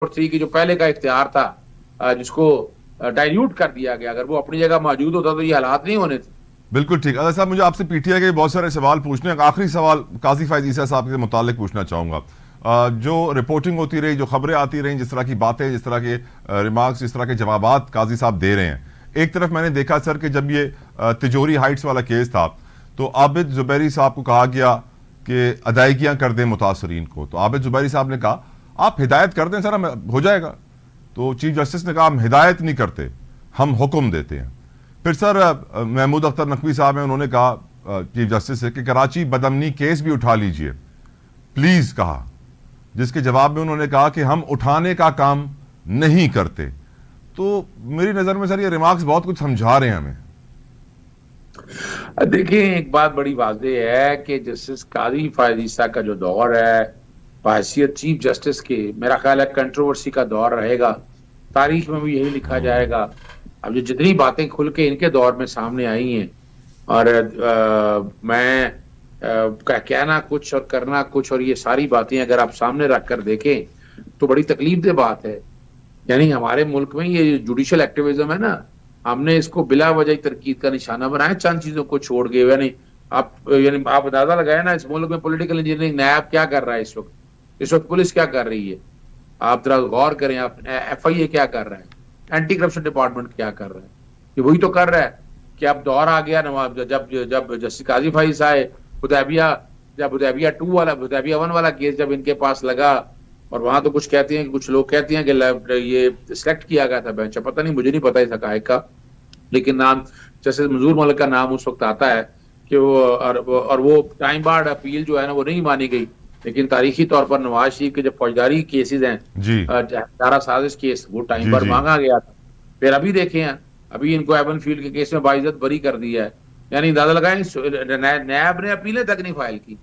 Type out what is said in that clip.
3 की जो पहले का इख्तियार था, जिसको डाइल्यूट कर दिया गया, अगर वो अपनी जगह मौजूद होता तो ये हालात नहीं होने थे। बिल्कुल ठीक। अगर साहब मुझे आपसे पीटीआई के बहुत सारे सवाल पूछने हैं। आखिरी सवाल काजी फायद ईसा साहब के मुतालिक पूछना चाहूंगा। जो रिपोर्टिंग होती रही, जो खबरें आती रही, जिस तरह की बातें, जिस तरह के रिमार्क्स, जिस तरह के जवाबात काजी साहब दे रहे हैं, एक तरफ मैंने देखा सर कि जब ये तिजोरी हाइट्स वाला केस था तो आबिद जुबैरी साहब को कहा गया कि अदायगियां कर दें मुतासरीन को। तो आबिद जुबैरी साहब ने कहा आप हिदायत कर दें सर, हम हो जाएगा। तो चीफ जस्टिस ने कहा हम हिदायत नहीं करते, हम हुक्म देते हैं। फिर सर महमूद अख्तर नकवी साहब हैं, उन्होंने कहा चीफ जस्टिस से कि कराची बदअमनी केस भी उठा लीजिए प्लीज कहा, जिसके जवाब में उन्होंने कहा कि हम उठाने का काम नहीं करते। तो मेरी नजर में सर ये रिमार्क्स बहुत कुछ समझा रहे हैं हमें। देखिए, एक बात बड़ी वाज़ेह है कि जस्टिस काजी फायद ईसा का जो दौर है बहैसियत चीफ जस्टिस के, मेरा ख्याल है कंट्रोवर्सी का दौर रहेगा। तारीख में भी यही लिखा जाएगा। अब जो जितनी बातें खुल के इनके दौर में सामने आई हैं, और मैं कहना कुछ और करना कुछ, और ये सारी बातें अगर आप सामने रख कर देखें तो बड़ी तकलीफ दे बात है। यानी हमारे मुल्क में ये जुडिशल एक्टिविज्म है ना, हमने इसको बिला वजह तरकीद का निशाना बनाया, चंद चीजों को छोड़ के। यानी आप अंदाजा लगाए ना, इस मुल्क में पॉलिटिकल इंजीनियरिंग नैब क्या कर रहा है इस वक्त। इस वक्त पुलिस क्या कर रही है, आप जरा गौर करें। आप FIA क्या कर रहा है, एंटी करप्शन डिपार्टमेंट क्या कर रहा है, ये वही तो कर रहा है कि अब दौर आ गया नवाब, जब जब जस्टिस काजी फाइज आए, हुदैबिया, जब हुदैबिया 2 वाला, हुदैबिया 1 वाला केस जब इनके पास लगा, और वहां तो कुछ कहते हैं कि कुछ लोग कहते हैं कि ये सिलेक्ट किया गया था बेंच, पता नहीं, मुझे नहीं पता इस हकायक का, लेकिन नाम जस्टिस मंजूर मलिक का नाम उस वक्त आता है कि वो टाइम बार्ड अपील जो है ना वो नहीं मानी गई। लेकिन तारीखी तौर पर नवाज शरीफ के जो फौजदारी केसेस हैं, जी चारा साजिश केस, वो टाइम जी बार्ड जी। मांगा गया था। फिर अभी देखे हैं, अभी इनको एवन फील्ड के केस में बाइज्जत बरी कर दिया है। यानी अंदाजा लगाएं, नैब ने अपीलें तक नहीं फाइल की।